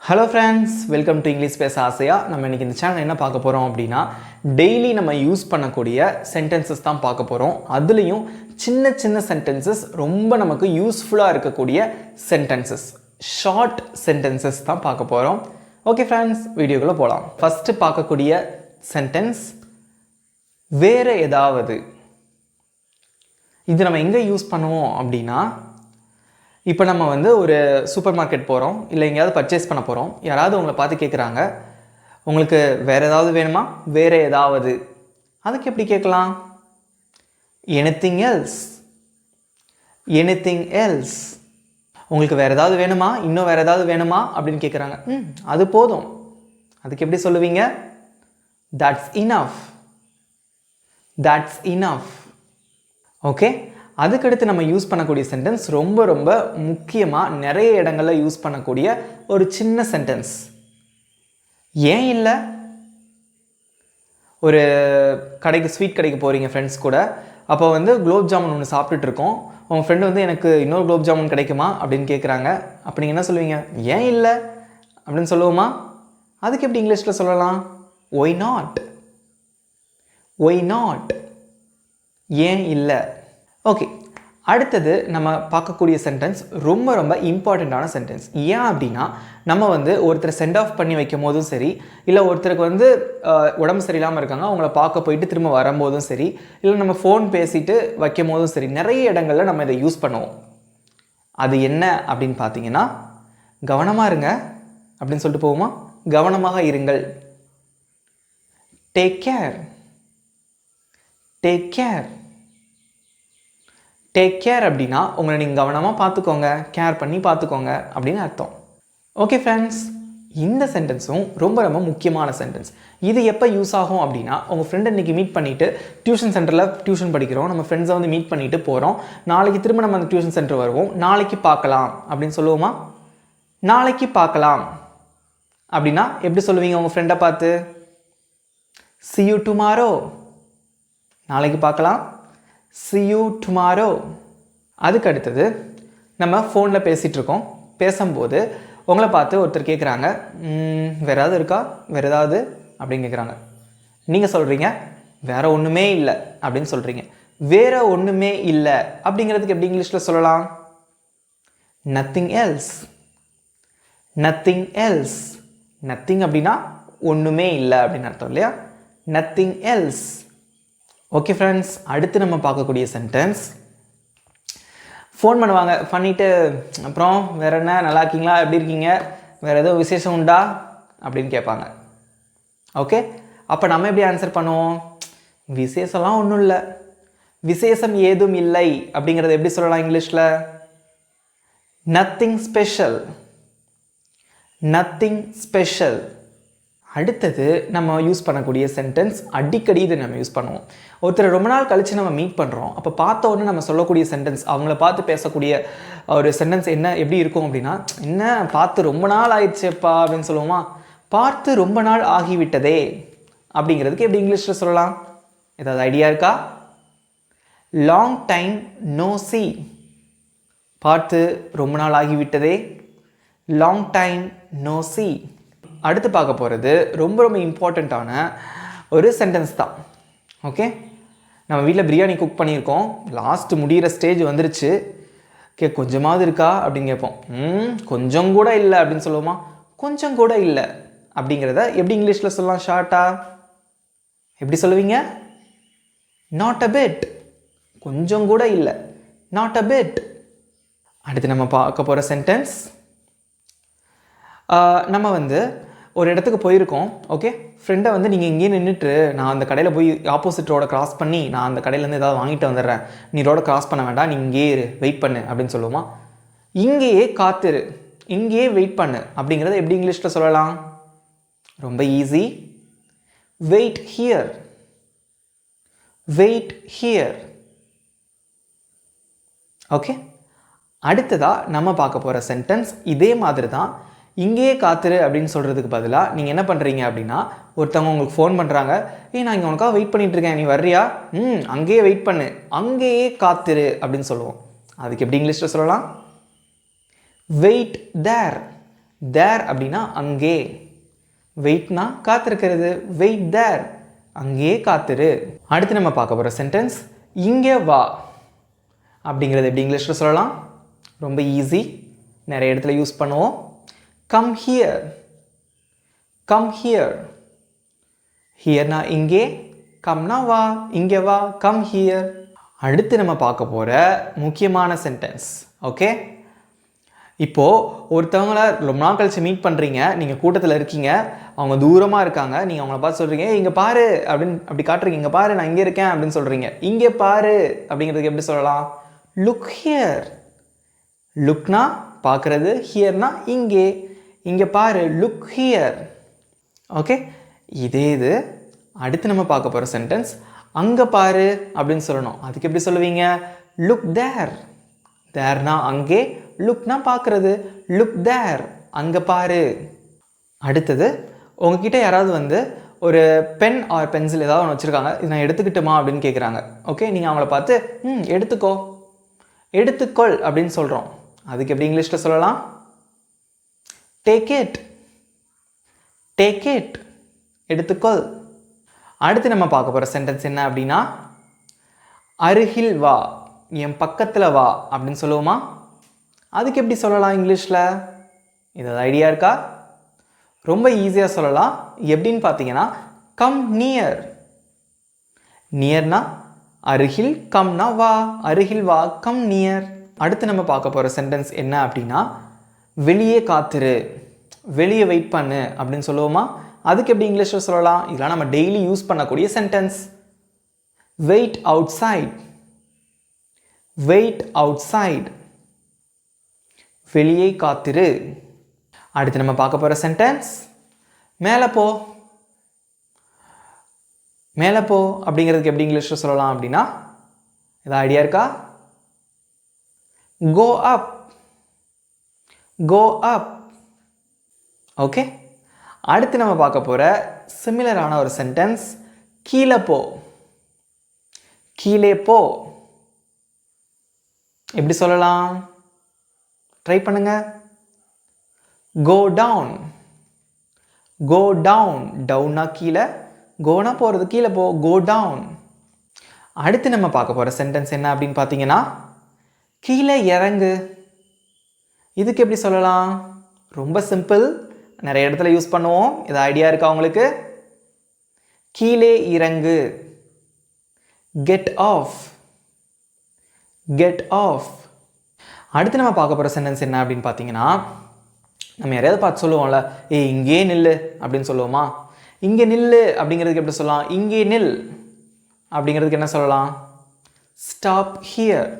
Hello friends, welcome to English Pesa Aasaya. நம்ம இன்னைக்கு இந்த சேனல்ல என்ன பார்க்க போறோம் அப்படினா டெய்லி நம்ம யூஸ் பண்ணக்கூடிய சென்டென்சஸ் தான் பார்க்க போறோம். அதுலயும் சின்ன சின்ன சென்டென்சஸ் ரொம்ப நமக்கு யூஸ்ஃபுல்லா இருக்கக்கூடிய சென்டென்சஸ், ஷார்ட் சென்டென்சஸ் தான் பார்க்க போறோம். ஓகே friends, வீடியோக்குள்ள போலாம். ஃபர்ஸ்ட் பார்க்கக்கூடிய சென்டென்ஸ் வேற ஏதாவது. இது நம்ம எங்க யூஸ் பண்ணுவோம் அப்படினா இப்போ நம்ம வந்து ஒரு சூப்பர் மார்க்கெட் போகிறோம், இல்லை எங்கேயாவது பர்ச்சேஸ் பண்ண போகிறோம். யாராவது உங்களை பார்த்து கேட்குறாங்க, உங்களுக்கு வேறு ஏதாவது வேணுமா, வேறு ஏதாவது. அதுக்கு எப்படி கேட்கலாம்? Anything else, anything else. உங்களுக்கு வேறு ஏதாவது வேணுமா, இன்னும் வேறு ஏதாவது வேணுமா அப்படின்னு கேட்குறாங்க. அது போதும். அதுக்கு எப்படி சொல்லுவீங்க? That's enough, that's enough. Okay, அதுக்கடுத்து நம்ம யூஸ் பண்ணக்கூடிய சென்டென்ஸ் ரொம்ப ரொம்ப முக்கியமாக நிறைய இடங்களில் யூஸ் பண்ணக்கூடிய ஒரு சின்ன சென்டென்ஸ். ஏன் இல்லை? ஒரு கடைக்கு, ஸ்வீட் கடைக்கு போகிறீங்க ஃப்ரெண்ட்ஸ் கூட. அப்போ வந்து குலோப் ஜாமுன் ஒன்று சாப்பிட்டுட்டு இருக்கோம். உங்கள் ஃப்ரெண்டு வந்து எனக்கு இன்னொரு குலோப் ஜாமுன் கிடைக்குமா அப்படின்னு கேட்குறாங்க. அப்போ நீங்கள் என்ன சொல்லுவீங்க? ஏன் இல்லை அப்படின்னு சொல்லுவோமா? அதுக்கு எப்படி இங்கிலீஷில் சொல்லலாம்? ஒய் நாட், ஒய் நாட், ஏன் இல்லை. ஓகே, அடுத்தது நம்ம பார்க்கக்கூடிய சென்டென்ஸ் ரொம்ப ரொம்ப இம்பார்ட்டண்ட்டான சென்டென்ஸ். ஏன் அப்படின்னா நம்ம வந்து ஒருத்தரை சென்ட் ஆஃப் பண்ணி வைக்கும் போதும் சரி, இல்லை ஒருத்தருக்கு வந்து உடம்பு சரியில்லாமல் இருக்காங்க, அவங்கள பார்க்க போயிட்டு திரும்ப வரும்போதும் சரி, இல்லை நம்ம ஃபோன் பேசிட்டு வைக்கும் போதும் சரி, நிறைய இடங்களில் நம்ம இதை யூஸ் பண்ணுவோம். அது என்ன அப்படின்னு பார்த்தீங்கன்னா, கவனமாக இருங்க அப்படின்னு சொல்லிட்டு போவோமா? கவனமாக இருங்கள். Take care, take care. Take care அப்படின்னா உங்களை நீங்கள் கவனமாக பார்த்துக்கோங்க, கேர் பண்ணி பார்த்துக்கோங்க அப்படின்னு அர்த்தம். ஓகே ஃப்ரெண்ட்ஸ், இந்த சென்டென்ஸும் ரொம்ப ரொம்ப முக்கியமான சென்டென்ஸ். இது எப்போ யூஸ் ஆகும் அப்படின்னா, உங்கள் ஃப்ரெண்டை இன்றைக்கி மீட் பண்ணிவிட்டு டியூஷன் சென்டரில் டியூஷன் படிக்கிறோம், நம்ம ஃப்ரெண்ட்ஸை வந்து மீட் பண்ணிவிட்டு போகிறோம். நாளைக்கு திரும்ப நம்ம அந்த டியூஷன் சென்டர் வருவோம். நாளைக்கு பார்க்கலாம் அப்படின்னு சொல்லுவோமா? நாளைக்கு பார்க்கலாம் அப்படின்னா எப்படி சொல்லுவீங்க உங்கள் ஃப்ரெண்டை பார்த்து? see you tomorrow. நாளைக்கு பார்க்கலாம், see you tomorrow. அதுக்கு அடுத்தது நம்ம ஃபோனில் பேசிகிட்ருக்கோம். பேசும்போது உங்களை பார்த்து ஒருத்தர் கேட்குறாங்க, வேறு ஏதாவது இருக்கா, வேறு ஏதாவது அப்படின்னு கேட்குறாங்க. நீங்கள் சொல்கிறீங்க வேறு ஒன்றுமே இல்லை அப்படின்னு சொல்கிறீங்க. வேறு ஒன்றுமே இல்லை அப்படிங்கிறதுக்கு எப்படி இங்கிலீஷில் சொல்லலாம்? Nothing else, nothing else. Nothing அப்படின்னா ஒன்றுமே இல்லை அப்படின்னு அர்த்தம் இல்லையா? Nothing else. ஓகே ஃப்ரெண்ட்ஸ், அடுத்து நம்ம பார்க்கக்கூடிய சென்டென்ஸ், ஃபோன் பண்ணுவாங்க, பண்ணிவிட்டு அப்புறம் வேறு என்ன, நல்லா இருக்கீங்களா, எப்படி இருக்கீங்க, வேறு ஏதோ விசேஷம் உண்டா அப்படின்னு கேட்பாங்க. ஓகே, அப்போ நம்ம எப்படி ஆன்சர் பண்ணுவோம்? விசேஷம்லாம் ஒன்றும் இல்லை, விசேஷம் ஏதும் இல்லை அப்படிங்கிறத எப்படி சொல்லலாம் இங்கிலீஷில்? Nothing special, nothing special. அடுத்தது நம்ம யூஸ் பண்ணக்கூடிய சென்டென்ஸ், அடிக்கடி இதை நம்ம யூஸ் பண்ணுவோம். ஒருத்தர் ரொம்ப நாள் கழித்து நம்ம மீட் பண்ணுறோம், அப்போ பார்த்த உடனே நம்ம சொல்லக்கூடிய சென்டென்ஸ், அவங்கள பார்த்து பேசக்கூடிய ஒரு சென்டென்ஸ் என்ன எப்படி இருக்கும் அப்படின்னா, என்ன பார்த்து ரொம்ப நாள் ஆயிடுச்சேப்பா அப்படின்னு சொல்லுவோமா? பார்த்து ரொம்ப நாள் ஆகிவிட்டதே அப்படிங்கிறதுக்கு எப்படி இங்கிலீஷில் சொல்லலாம்? ஏதாவது ஐடியா இருக்கா? Long time no see. பார்த்து ரொம்ப நாள் ஆகிவிட்டதே, லாங் டைம் நோ see. அடுத்து பார்க்க போகிறது ரொம்ப ரொம்ப இம்பார்ட்டண்ட்டான ஒரு சென்டென்ஸ் தான். ஓகே, நம்ம வீட்டில் பிரியாணி குக் பண்ணியிருக்கோம், லாஸ்ட் முடிகிற ஸ்டேஜ் வந்துருச்சு. கொஞ்சமாவது இருக்கா அப்படின்னு கேட்போம். கொஞ்சம் கூட இல்லை அப்படின்னு சொல்லுவோமா? கொஞ்சம் கூட இல்லை அப்படிங்கிறத எப்படி இங்கிலீஷில் சொல்லலாம் ஷார்ட்டாக? எப்படி சொல்லுவீங்க? Not a bit. கொஞ்சம் கூட இல்லை, நாட் அ பிட். அடுத்து நம்ம பார்க்க போகிற சென்டென்ஸ், நம்ம வந்து ஒரு இடத்துக்கு போயிருக்கோம். ஓகே, ஃப்ரெண்டை வந்து நீங்கள் இங்கேயே நின்றுட்டு, நான் அந்த கடையில் போய் ஆப்போசிட் ரோடை கிராஸ் பண்ணி நான் அந்த கடையிலேருந்து ஏதாவது வாங்கிட்டு வந்துடுறேன், நீ ரோடை கிராஸ் பண்ண வேண்டாம், நீ இங்கேயே வெயிட் பண்ணு அப்படின்னு சொல்லுவோமா? இங்கேயே காத்திரு, இங்கேயே வெயிட் பண்ணு அப்படிங்கிறத எப்படி இங்கிலீஷில் சொல்லலாம்? ரொம்ப easy. Wait here, wait here. Okay, அடுத்ததாக நம்ம பார்க்க போகிற சென்டென்ஸ் இதே மாதிரி தான். இங்கேயே காத்துரு அப்படின்னு சொல்கிறதுக்கு பதிலாக நீங்கள் என்ன பண்ணுறீங்க அப்படின்னா, ஒருத்தவங்க உங்களுக்கு ஃபோன் பண்ணுறாங்க, நான் இங்கே உனக்காக வெயிட் பண்ணிகிட்ருக்கேன், நீ வர்றியா? அங்கேயே வெயிட் பண்ணு, அங்கேயே காத்துரு அப்படின்னு சொல்லுவோம். அதுக்கு எப்படி இங்கிலீஷில் சொல்லலாம்? வெயிட் தேர், there அப்படின்னா அங்கே, வெயிட்னா காத்திருக்கிறது, வெயிட் there, அங்கே காத்திரு. அடுத்து நம்ம பார்க்க போகிற சென்டென்ஸ் இங்கே வா அப்படிங்கிறது எப்படி இங்கிலீஷில் சொல்லலாம்? ரொம்ப ஈஸி, நிறைய இடத்துல யூஸ் பண்ணுவோம். Come here, come here. ஹியர்னா இங்கே, கம்னா வா, இங்கே வா, கம் ஹியர். அடுத்து நம்ம பார்க்க போகிற முக்கியமான சென்டென்ஸ். ஓகே, இப்போது ஒருத்தவங்கள ரொம்ப நாள் கழிச்சு மீட் பண்ணுறீங்க, நீங்கள் கூட்டத்தில் இருக்கீங்க, அவங்க தூரமாக இருக்காங்க, நீங்கள் அவங்கள பார்த்து சொல்கிறீங்க இங்கே பாரு அப்படின்னு, அப்படி காட்டுறீங்க, இங்கே பாரு நான் இங்கே இருக்கேன் அப்படின்னு சொல்கிறீங்க. இங்கே பாரு அப்படிங்கிறதுக்கு எப்படி சொல்லலாம்? Look here. லுக்னா பார்க்குறது, ஹியர்னா இங்கே, இங்கே பாரு, லுக் ஹியர். ஓகே, இதே இது அடுத்து நம்ம பார்க்க போகிற சென்டென்ஸ் அங்கே பாரு அப்படின்னு சொல்லணும். அதுக்கு எப்படி சொல்லுவீங்க? லுக் தேர். தேர்னா அங்கே, லுக்னா பார்க்குறது, லுக் தேர், அங்கே பாரு. அடுத்தது உங்ககிட்ட யாராவது வந்து ஒரு பென் ஆர் பென்சில் ஏதாவது ஒன்று வச்சுருக்காங்க, இது நான் எடுத்துக்கிட்டுமா அப்படின்னு கேட்குறாங்க. ஓகே, நீங்கள் அவங்கள பார்த்து எடுத்துக்கோ, எடுத்துக்கொள் அப்படின்னு சொல்கிறோம். அதுக்கு எப்படி இங்கிலீஷில் சொல்லலாம்? டேக் இட், டேக் இட், எடுத்துக்கொள். அடுத்து நம்ம பார்க்க போகிற சென்டென்ஸ் என்ன அப்படின்னா அருகில் வா, என் பக்கத்தில் வா அப்படின்னு சொல்லுவோமா? அதுக்கு எப்படி சொல்லலாம் இங்கிலீஷில்? ஏதாவது ஐடியா இருக்கா? ரொம்ப ஈஸியாக சொல்லலாம். எப்படின்னு பார்த்தீங்கன்னா கம் நியர். நியர்னா அருகில், கம்னா வா, அருகில் வா, கம் நியர். அடுத்து நம்ம பார்க்க போகிற சென்டென்ஸ் என்ன அப்படின்னா வெளியே காத்துரு, வெளியே வெயிட் பண்ணு அப்படின்னு சொல்லுவோமா? அதுக்கு எப்படி இங்கிலீஷில் சொல்லலாம்? இதெல்லாம் நம்ம டெய்லி யூஸ் பண்ணக்கூடிய sentence. Wait outside, wait outside, வெளியே காத்திரு. அடுத்து நம்ம பார்க்க போகிற சென்டென்ஸ் மேலே போ. மேலே போ அப்படிங்கிறதுக்கு எப்படி இங்கிலீஷில் சொல்லலாம் அப்படின்னா ஏதாவது ஐடியா இருக்கா? கோ அப், கோ அப். ஓகே, அடுத்து நம்ம பார்க்க போகிற சிமிலரான ஒரு சென்டென்ஸ் கீழே போ, கீழே போ. எப்படி சொல்லலாம்? ட்ரை பண்ணுங்க. Go down, go down. டவுன்னா கீழே, கோனா போகிறது, கீழே போ, கோ டவுன். அடுத்து நம்ம பார்க்க போகிற சென்டென்ஸ் என்ன அப்படின்னு பார்த்தீங்கன்னா கீழே இறங்கு. இதுக்கு எப்படி சொல்லலாம்? ரொம்ப சிம்பிள், நிறைய இடத்துல யூஸ் பண்ணுவோம். இது ஐடியா இருக்கா உங்களுக்கு? கீழே இறங்கு, கெட் ஆஃப், கெட் ஆஃப். அடுத்து நம்ம பார்க்க போகிற சென்டென்ஸ் என்ன அப்படின்னு பார்த்தீங்கன்னா நம்ம யாரையாவது பார்த்து சொல்லுவோம்ல, இங்கே நில்லு அப்படின்னு சொல்லுவோமா? இங்கே நில்லு அப்படிங்கிறதுக்கு எப்படி சொல்லலாம்? இங்கே நில் அப்படிங்கிறதுக்கு என்ன சொல்லலாம்? Stop here,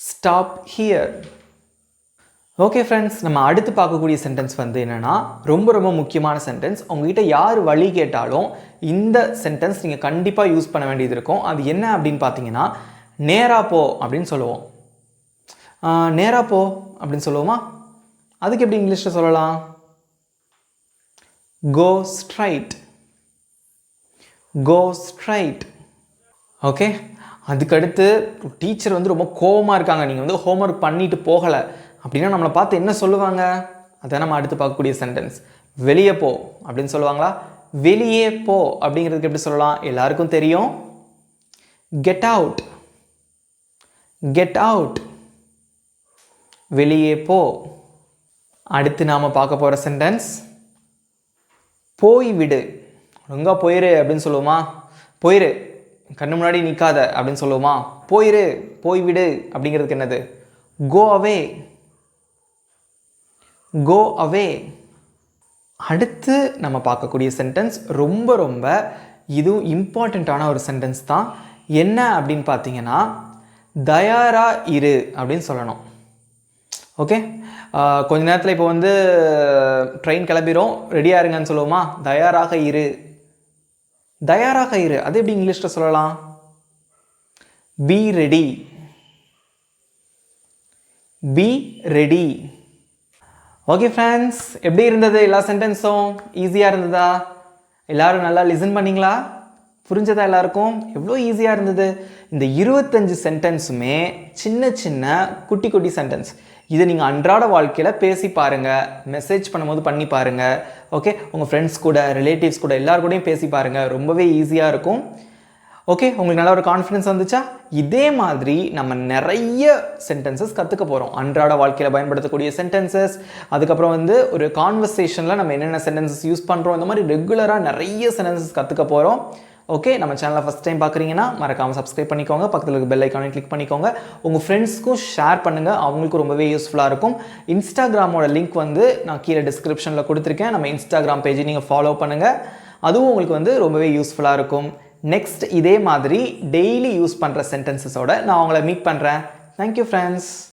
stop here. Okay friends, நம்ம அடுத்து பார்க்கக்கூடிய சென்டென்ஸ் வந்து என்னென்னா ரொம்ப ரொம்ப முக்கியமான சென்டென்ஸ். உங்ககிட்ட யார் வழி கேட்டாலும் இந்த சென்டென்ஸ் நீங்கள் கண்டிப்பாக யூஸ் பண்ண வேண்டியது இருக்கும். அது என்ன அப்படின்னு பார்த்தீங்கன்னா நேராக போ அப்படின்னு சொல்லுவோம். நேராக போ அப்படின்னு சொல்லுவோமா? அதுக்கு எப்படி இங்கிலீஷில் சொல்லலாம்? Go straight, go straight. Okay, அதுக்கடுத்து டீச்சர் வந்து ரொம்ப கோவமாக இருக்காங்க, நீங்கள் வந்து ஹோம்ஒர்க் பண்ணிட்டு போகலை அப்படின்னா நம்மளை பார்த்து என்ன சொல்லுவாங்க? அதான் நம்ம அடுத்து பார்க்கக்கூடிய சென்டென்ஸ். வெளியே போ அப்படின்னு சொல்லுவாங்களா? வெளியே போ அப்படிங்கிறதுக்கு எப்படி சொல்லலாம்? எல்லாருக்கும் தெரியும், கெட் அவுட், கெட் அவுட், வெளியே போ. அடுத்து நாம் பார்க்க போகிற சென்டென்ஸ் போய் விடு. ஒழுங்கா போயிரு அப்படின்னு சொல்லுவோமா? போயிரு, கண்ணு முன்னாடி நிற்காத அப்படின்னு சொல்லுவோமா? போயிரு, போய்விடு அப்படிங்கிறதுக்கு என்னது? கோ அவே, கோ அவே. அடுத்து நம்ம பார்க்கக்கூடிய சென்டென்ஸ் ரொம்ப ரொம்ப இதுவும் இம்பார்ட்டண்ட்டான ஒரு சென்டென்ஸ் தான். என்ன அப்படின்னு பார்த்தீங்கன்னா தயாரா இரு அப்படின்னு சொல்லணும். ஓகே, கொஞ்ச நேரத்தில் இப்போ வந்து ட்ரெயின் கிளம்பிடும், ரெடியாக இருங்கன்னு சொல்லுவோமா? தயாராக இரு, தயாராக இரு. அது எப்படி இங்கிலீஷில் சொல்லலாம்? Be ready, be ready. Okay friends, எப்படி இருந்தது? எல்லா சென்டென்ஸும் ஈஸியாக இருந்ததா? எல்லாரும் நல்லா லிசன் பண்ணிங்களா? புரிஞ்சதா எல்லாருக்கும்? எவ்வளோ ஈஸியாக இருந்தது. இந்த 25 சென்டென்ஸுமே சின்ன சின்ன குட்டி குட்டி சென்டென்ஸ். இதை நீங்கள் அன்றாட வாழ்க்கையில் பேசி பாருங்கள், மெசேஜ் பண்ணும்போது பண்ணி பாருங்கள். ஓகே, உங்கள் ஃப்ரெண்ட்ஸ் கூட, ரிலேட்டிவ்ஸ் கூட எல்லார் கூடயும் பேசி பாருங்கள். ரொம்பவே ஈஸியாக இருக்கும். ஓகே, உங்களுக்கு நல்ல ஒரு கான்ஃபிடன்ஸ் வந்துச்சா? இதே மாதிரி நம்ம நிறைய சென்டென்சஸ் கற்றுக்க போகிறோம். அன்றாட வாழ்க்கையில் பயன்படுத்தக்கூடிய சென்டென்சஸ், அதுக்கப்புறம் வந்து ஒரு கான்வர்சேஷனில் நம்ம என்னென்ன சென்டென்சஸ் யூஸ் பண்ணுறோம், இந்த மாதிரி ரெகுலராக நிறைய சென்டென்சஸ் கற்றுக்க போகிறோம். ஓகே, நம்ம சேனலை ஃபஸ்ட் டைம் பார்க்குறீங்கன்னா மறக்காமல் சப்ஸ்கிரைப் பண்ணிக்கோங்க, பக்கத்தில் இருக்க பெல் ஐக்கானை கிளிக் பண்ணிக்கோங்க, உங்கள் ஃப்ரெண்ட்ஸ்க்கும் ஷேர் பண்ணுங்கள், அவங்களுக்கும் ரொம்பவே யூஸ்ஃபுல்லாக இருக்கும். இன்ஸ்டாகிராமோட லிங்க் வந்து நான் கீழே டிஸ்கிரிப்ஷனில் கொடுத்துருக்கேன். நம்ம இன்ஸ்டாகிராம் பேஜை நீங்கள் ஃபாலோ பண்ணுங்கள், அதுவும் உங்களுக்கு வந்து ரொம்பவே யூஸ்ஃபுல்லாக இருக்கும். நெக்ஸ்ட் இதே மாதிரி டெய்லி யூஸ் பண்ணுற சென்டென்சஸோட நான் உங்களை மீட் பண்ணுறேன். Thank you friends.